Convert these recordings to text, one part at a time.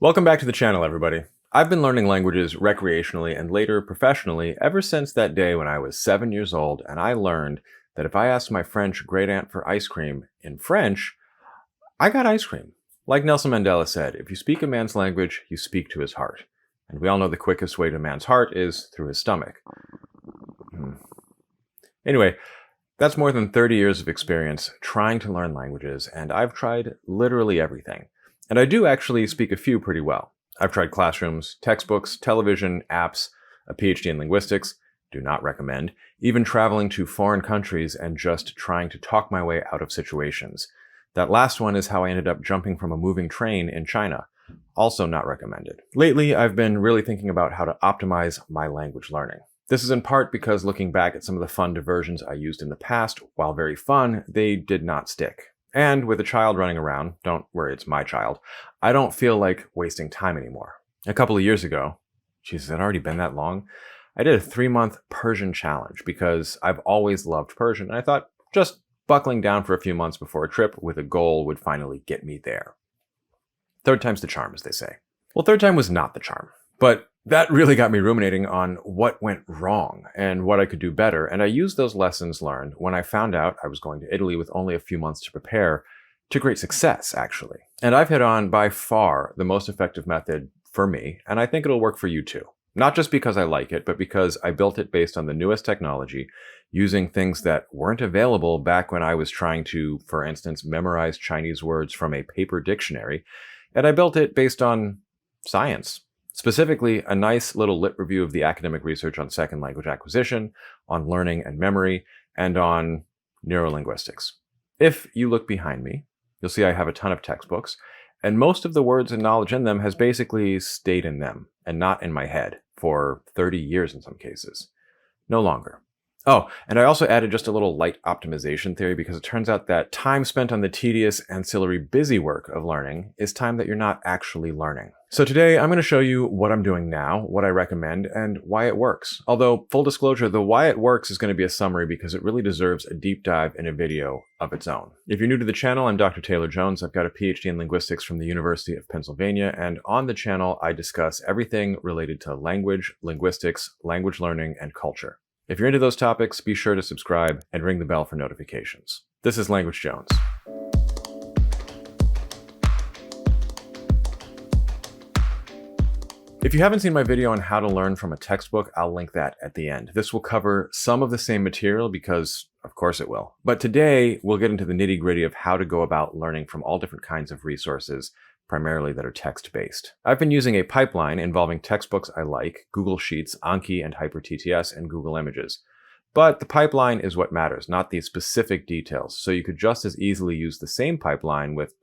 Welcome back to the channel, everybody. I've been learning languages recreationally and later professionally ever since that day when I was 7 years old, and I learned that if I asked my French great aunt for ice cream in French, I got ice cream. Like Nelson Mandela said, if you speak a man's language, you speak to his heart. And we all know the quickest way to a man's heart is through his stomach. Anyway, that's more than 30 years of experience trying to learn languages, and I've tried literally everything. And I do actually speak a few pretty well. I've tried classrooms, textbooks, television, apps, a PhD in linguistics, do not recommend, even traveling to foreign countries and just trying to talk my way out of situations. That last one is how I ended up jumping from a moving train in China. Also not recommended. Lately, I've been really thinking about how to optimize my language learning. This is in part because looking back at some of the fun diversions I used in the past, while very fun, they did not stick. And with a child running around, don't worry, it's my child, I don't feel like wasting time anymore. A couple of years ago, Jesus, it had already been that long, I did a 3-month Persian challenge because I've always loved Persian, and I thought just buckling down for a few months before a trip with a goal would finally get me there. Third time's the charm, as they say. Well, third time was not the charm, but that really got me ruminating on what went wrong and what I could do better, and I used those lessons learned when I found out I was going to Italy with only a few months to prepare to great success, actually. And I've hit on, by far, the most effective method for me, and I think it'll work for you too. Not just because I like it, but because I built it based on the newest technology, using things that weren't available back when I was trying to, for instance, memorize Chinese words from a paper dictionary, and I built it based on science. Specifically, a nice little lit review of the academic research on second language acquisition, on learning and memory, and on neurolinguistics. If you look behind me, you'll see I have a ton of textbooks, and most of the words and knowledge in them has basically stayed in them, and not in my head, for 30 years in some cases. No longer. Oh, and I also added just a little light optimization theory because it turns out that time spent on the tedious, ancillary, busy work of learning is time that you're not actually learning. So today I'm going to show you what I'm doing now, what I recommend, and why it works. Although, full disclosure, the why it works is going to be a summary because it really deserves a deep dive in a video of its own. If you're new to the channel, I'm Dr. Taylor Jones. I've got a PhD in linguistics from the University of Pennsylvania, and on the channel I discuss everything related to language, linguistics, language learning, and culture. If you're into those topics, be sure to subscribe and ring the bell for notifications. This is Language Jones. If you haven't seen my video on how to learn from a textbook, I'll link that at the end. This will cover some of the same material because, of course it will. But today, we'll get into the nitty-gritty of how to go about learning from all different kinds of resources, primarily that are text-based. I've been using a pipeline involving textbooks I like, Google Sheets, Anki and HyperTTS, and Google Images. But the pipeline is what matters, not the specific details. So you could just as easily use the same pipeline with,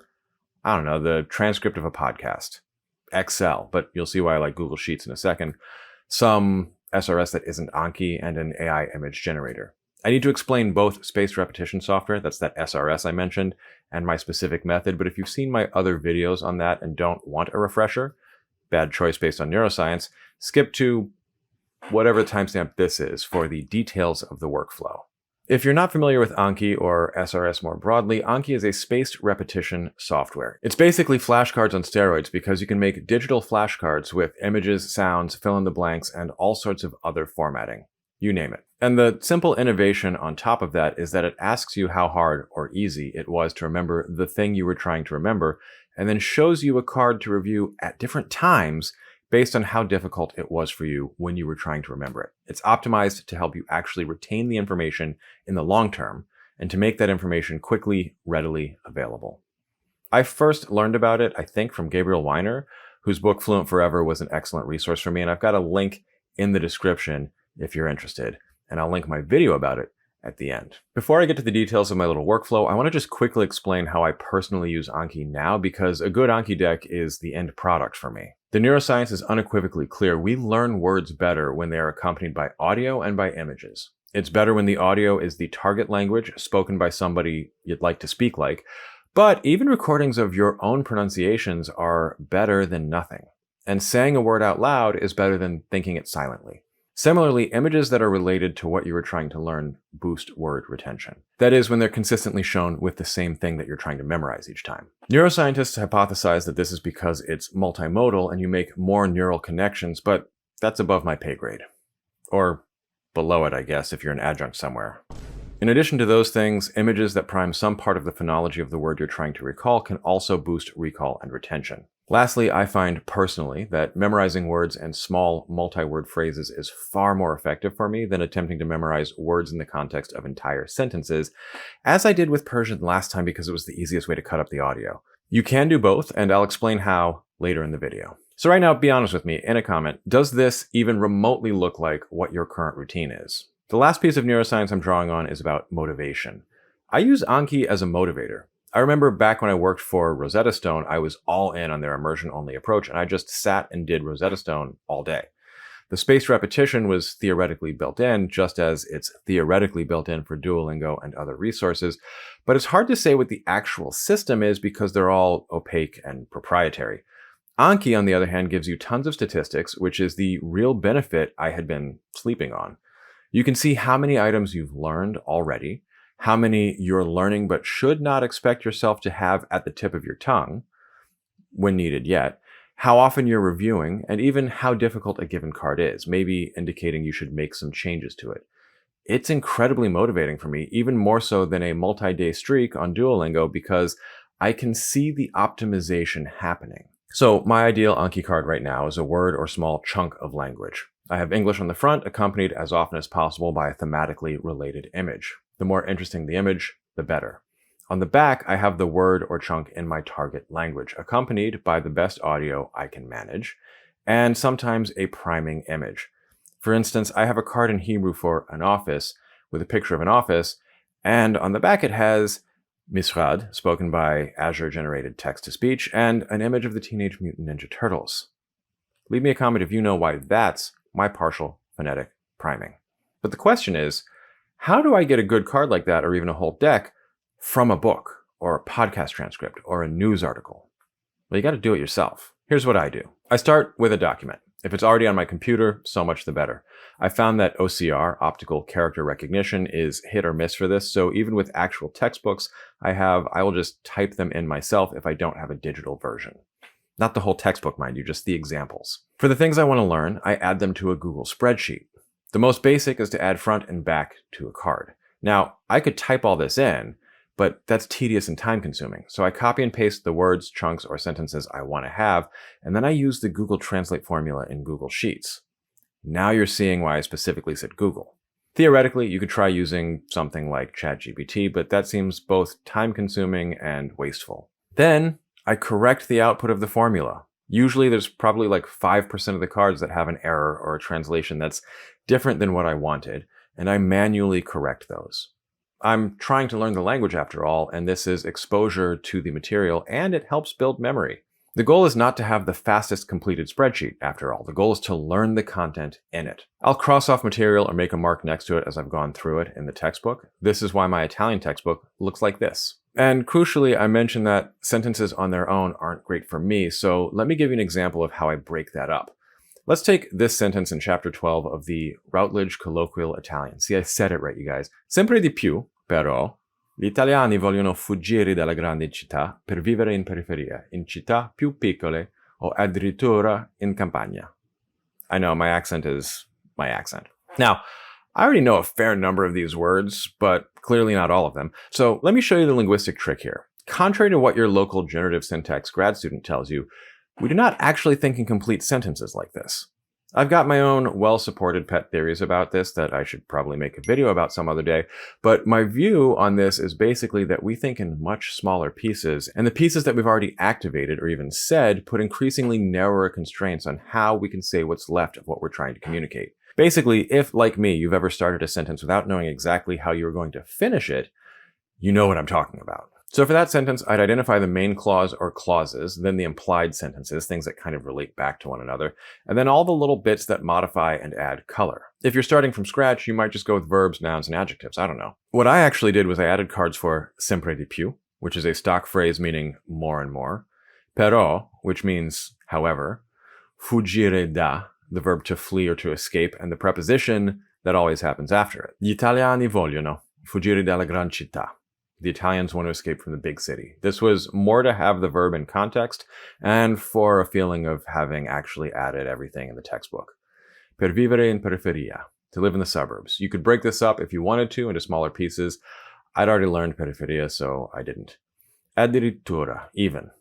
I don't know, the transcript of a podcast, Excel, but you'll see why I like Google Sheets in a second, some SRS that isn't Anki, and an AI image generator. I need to explain both spaced repetition software, that's that SRS I mentioned, and my specific method, but if you've seen my other videos on that and don't want a refresher, bad choice based on neuroscience, skip to whatever timestamp this is for the details of the workflow. If you're not familiar with Anki or SRS more broadly, Anki is a spaced repetition software. It's basically flashcards on steroids because you can make digital flashcards with images, sounds, fill in the blanks, and all sorts of other formatting. You name it. And the simple innovation on top of that is that it asks you how hard or easy it was to remember the thing you were trying to remember, and then shows you a card to review at different times based on how difficult it was for you when you were trying to remember it. It's optimized to help you actually retain the information in the long term and to make that information quickly, readily available. I first learned about it, I think, from Gabriel Weiner, whose book Fluent Forever was an excellent resource for me, and I've got a link in the description if you're interested, and I'll link my video about it at the end. Before I get to the details of my little workflow, I want to just quickly explain how I personally use Anki now, because a good Anki deck is the end product for me. The neuroscience is unequivocally clear. We learn words better when they are accompanied by audio and by images. It's better when the audio is the target language spoken by somebody you'd like to speak like, but even recordings of your own pronunciations are better than nothing. And saying a word out loud is better than thinking it silently. Similarly, images that are related to what you were trying to learn boost word retention. That is, when they're consistently shown with the same thing that you're trying to memorize each time. Neuroscientists hypothesize that this is because it's multimodal and you make more neural connections, but that's above my pay grade. Or below it, I guess, if you're an adjunct somewhere. In addition to those things, images that prime some part of the phonology of the word you're trying to recall can also boost recall and retention. Lastly, I find personally that memorizing words and small multi-word phrases is far more effective for me than attempting to memorize words in the context of entire sentences, as I did with Persian last time because it was the easiest way to cut up the audio. You can do both, and I'll explain how later in the video. So right now, be honest with me in a comment, does this even remotely look like what your current routine is? The last piece of neuroscience I'm drawing on is about motivation. I use Anki as a motivator. I remember back when I worked for Rosetta Stone, I was all in on their immersion-only approach, and I just sat and did Rosetta Stone all day. The spaced repetition was theoretically built in, just as it's theoretically built in for Duolingo and other resources, but it's hard to say what the actual system is because they're all opaque and proprietary. Anki, on the other hand, gives you tons of statistics, which is the real benefit I had been sleeping on. You can see how many items you've learned already, how many you're learning but should not expect yourself to have at the tip of your tongue, when needed yet, how often you're reviewing, and even how difficult a given card is, maybe indicating you should make some changes to it. It's incredibly motivating for me, even more so than a multi-day streak on Duolingo, because I can see the optimization happening. So my ideal Anki card right now is a word or small chunk of language. I have English on the front, accompanied as often as possible by a thematically related image. The more interesting the image, the better. On the back, I have the word or chunk in my target language, accompanied by the best audio I can manage, and sometimes a priming image. For instance, I have a card in Hebrew for an office with a picture of an office, and on the back it has Misrad, spoken by Azure-generated text-to-speech, and an image of the Teenage Mutant Ninja Turtles. Leave me a comment if you know why that's my partial phonetic priming. But the question is, how do I get a good card like that, or even a whole deck, from a book, or a podcast transcript, or a news article? Well, you got to do it yourself. Here's what I do. I start with a document. If it's already on my computer, so much the better. I found that OCR, optical character recognition, is hit or miss for this, so even with actual textbooks I will just type them in myself if I don't have a digital version. Not the whole textbook, mind you, just the examples. For the things I want to learn, I add them to a Google spreadsheet. The most basic is to add front and back to a card. Now, I could type all this in, but that's tedious and time consuming. So I copy and paste the words, chunks, or sentences I want to have, and then I use the Google Translate formula in Google Sheets. Now you're seeing why I specifically said Google. Theoretically, you could try using something like ChatGPT, but that seems both time consuming and wasteful. Then I correct the output of the formula. Usually there's probably like 5% of the cards that have an error or a translation that's different than what I wanted, and I manually correct those. I'm trying to learn the language after all, and this is exposure to the material, and it helps build memory. The goal is not to have the fastest completed spreadsheet, after all. The goal is to learn the content in it. I'll cross off material or make a mark next to it as I've gone through it in the textbook. This is why my Italian textbook looks like this. And crucially, I mentioned that sentences on their own aren't great for me, so let me give you an example of how I break that up. Let's take this sentence in chapter 12 of the Routledge Colloquial Italian. See, I said it right, you guys. Sempre di più, però, gli italiani vogliono fuggire dalla grande città per vivere in periferia, in città più piccole, o addirittura in campagna. I know, my accent is my accent. Now, I already know a fair number of these words, but clearly not all of them. So let me show you the linguistic trick here. Contrary to what your local generative syntax grad student tells you, we do not actually think in complete sentences like this. I've got my own well-supported pet theories about this that I should probably make a video about some other day, but my view on this is basically that we think in much smaller pieces, and the pieces that we've already activated or even said put increasingly narrower constraints on how we can say what's left of what we're trying to communicate. Basically, if, like me, you've ever started a sentence without knowing exactly how you were going to finish it, you know what I'm talking about. So for that sentence, I'd identify the main clause or clauses, then the implied sentences, things that kind of relate back to one another, and then all the little bits that modify and add color. If you're starting from scratch, you might just go with verbs, nouns, and adjectives. I don't know. What I actually did was I added cards for sempre di più, which is a stock phrase meaning more and more, però, which means however, fuggire da, the verb to flee or to escape, and the preposition that always happens after it. Gli italiani vogliono fuggire dalla gran città. The Italians want to escape from the big city. This was more to have the verb in context and for a feeling of having actually added everything in the textbook. Per vivere in periferia, to live in the suburbs. You could break this up if you wanted to into smaller pieces. I'd already learned periferia, so I didn't. Addirittura, even.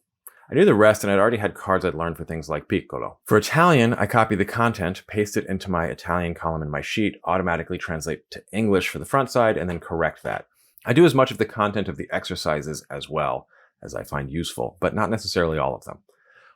I knew the rest, and I'd already had cards I'd learned for things like piccolo. For Italian, I copy the content, paste it into my Italian column in my sheet, automatically translate to English for the front side, and then correct that. I do as much of the content of the exercises as well as I find useful, but not necessarily all of them.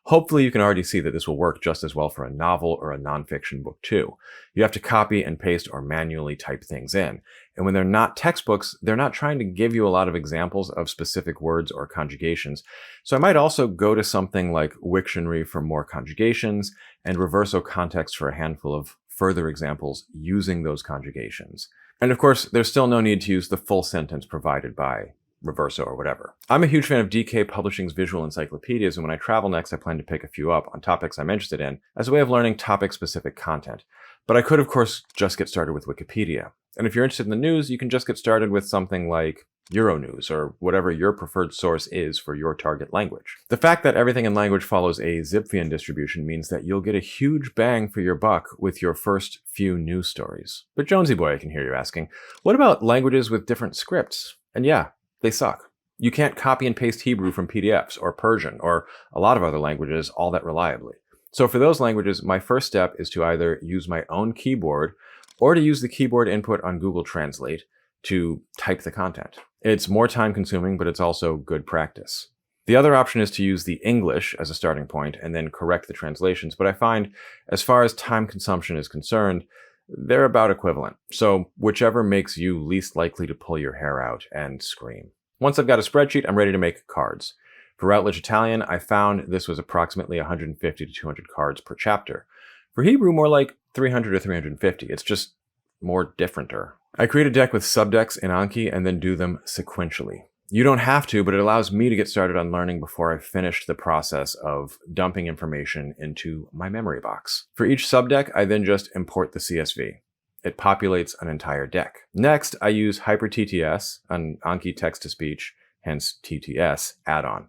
Hopefully you can already see that this will work just as well for a novel or a nonfiction book too. You have to copy and paste or manually type things in. And when they're not textbooks, they're not trying to give you a lot of examples of specific words or conjugations. So I might also go to something like Wiktionary for more conjugations and Reverso Context for a handful of further examples using those conjugations. And of course, there's still no need to use the full sentence provided by Reverso or whatever. I'm a huge fan of DK Publishing's visual encyclopedias, and when I travel next, I plan to pick a few up on topics I'm interested in as a way of learning topic-specific content. But I could, of course, just get started with Wikipedia. And if you're interested in the news, you can just get started with something like Euronews or whatever your preferred source is for your target language. The fact that everything in language follows a Zipfian distribution means that you'll get a huge bang for your buck with your first few news stories. But Jonesy boy, I can hear you asking, what about languages with different scripts? And yeah, they suck. You can't copy and paste Hebrew from PDFs or Persian or a lot of other languages all that reliably. So for those languages, my first step is to either use my own keyboard or to use the keyboard input on Google Translate to type the content. It's more time consuming, but it's also good practice. The other option is to use the English as a starting point and then correct the translations, but I find as far as time consumption is concerned, they're about equivalent. So whichever makes you least likely to pull your hair out and scream. Once I've got a spreadsheet, I'm ready to make cards. For Routledge Italian, I found this was approximately 150 to 200 cards per chapter. For Hebrew, more like 300 to 350. It's just more differenter. I create a deck with subdecks in Anki and then do them sequentially. You don't have to, but it allows me to get started on learning before I've finished the process of dumping information into my memory box. For each subdeck, I then just import the CSV. It populates an entire deck. Next, I use HyperTTS, an Anki text-to-speech, hence TTS, add-on.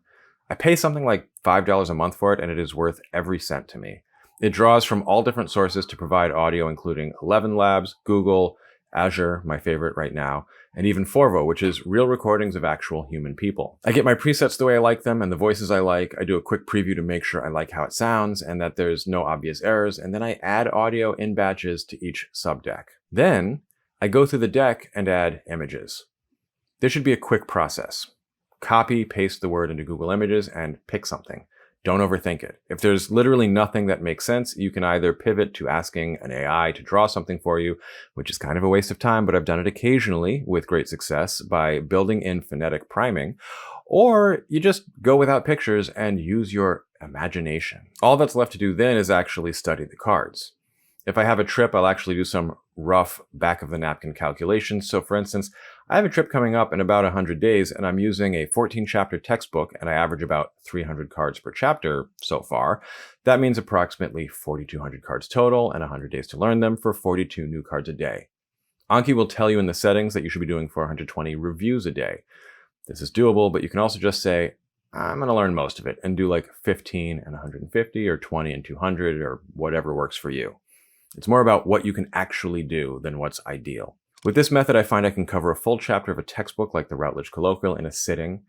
I pay something like $5 a month for it, and it is worth every cent to me. It draws from all different sources to provide audio, including 11 Labs, Google, Azure, my favorite right now, and even Forvo, which is real recordings of actual human people. I get my presets the way I like them and the voices I like. I do a quick preview to make sure I like how it sounds and that there's no obvious errors, and then I add audio in batches to each subdeck. Then I go through the deck and add images. This should be a quick process. Copy, paste the word into Google Images and pick something. Don't overthink it. If there's literally nothing that makes sense, you can either pivot to asking an AI to draw something for you, which is kind of a waste of time, but I've done it occasionally with great success by building in phonetic priming, or you just go without pictures and use your imagination. All that's left to do then is actually study the cards. If I have a trip, I'll actually do some rough back-of-the-napkin calculations. So for instance, I have a trip coming up in about 100 days, and I'm using a 14-chapter textbook, and I average about 300 cards per chapter so far. That means approximately 4,200 cards total and 100 days to learn them for 42 new cards a day. Anki will tell you in the settings that you should be doing 420 reviews a day. This is doable, but you can also just say, I'm going to learn most of it, and do like 15 and 150 or 20 and 200 or whatever works for you. It's more about what you can actually do than what's ideal. With this method, I find I can cover a full chapter of a textbook like the Routledge Colloquial in a sitting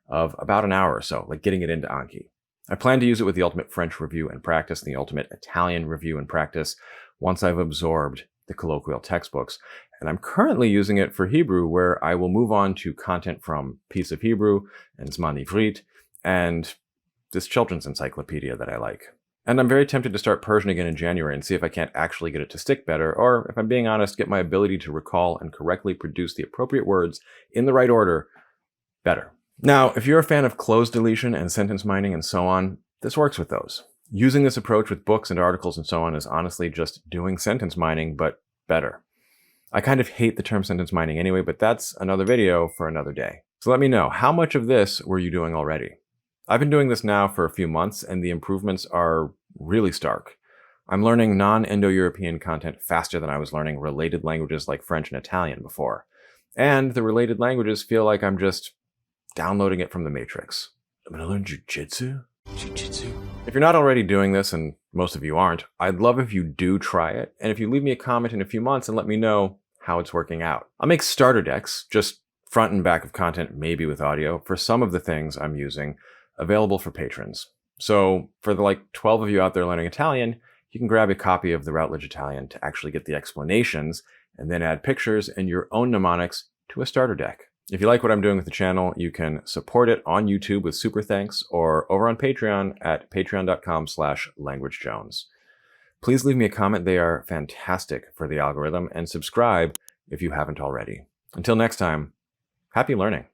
of about an hour or so, like getting it into Anki. I plan to use it with the ultimate French review and practice and the ultimate Italian review and practice once I've absorbed the colloquial textbooks. And I'm currently using it for Hebrew, where I will move on to content from Piece of Hebrew and Zman Ivrit and this children's encyclopedia that I like. And I'm very tempted to start Persian again in January and see if I can't actually get it to stick better, or if I'm being honest, get my ability to recall and correctly produce the appropriate words in the right order better. Now, if you're a fan of close deletion and sentence mining and so on, this works with those. Using this approach with books and articles and so on is honestly just doing sentence mining, but better. I kind of hate the term sentence mining anyway, but that's another video for another day. So let me know, how much of this were you doing already? I've been doing this now for a few months, and the improvements are really stark. I'm learning non-Indo-European content faster than I was learning related languages like French and Italian before. And the related languages feel like I'm just downloading it from the Matrix. I'm gonna learn jujitsu? If you're not already doing this, and most of you aren't, I'd love if you do try it, and if you leave me a comment in a few months and let me know how it's working out. I'll make starter decks, just front and back of content, maybe with audio, for some of the things I'm using, available for patrons. So for the 12 of you out there learning Italian, you can grab a copy of the Routledge Italian to actually get the explanations, and then add pictures and your own mnemonics to a starter deck. If you like what I'm doing with the channel, you can support it on YouTube with super thanks or over on Patreon at patreon.com/languagejones. Please leave me a comment. They are fantastic for the algorithm, and subscribe if you haven't already. Until next time, happy learning.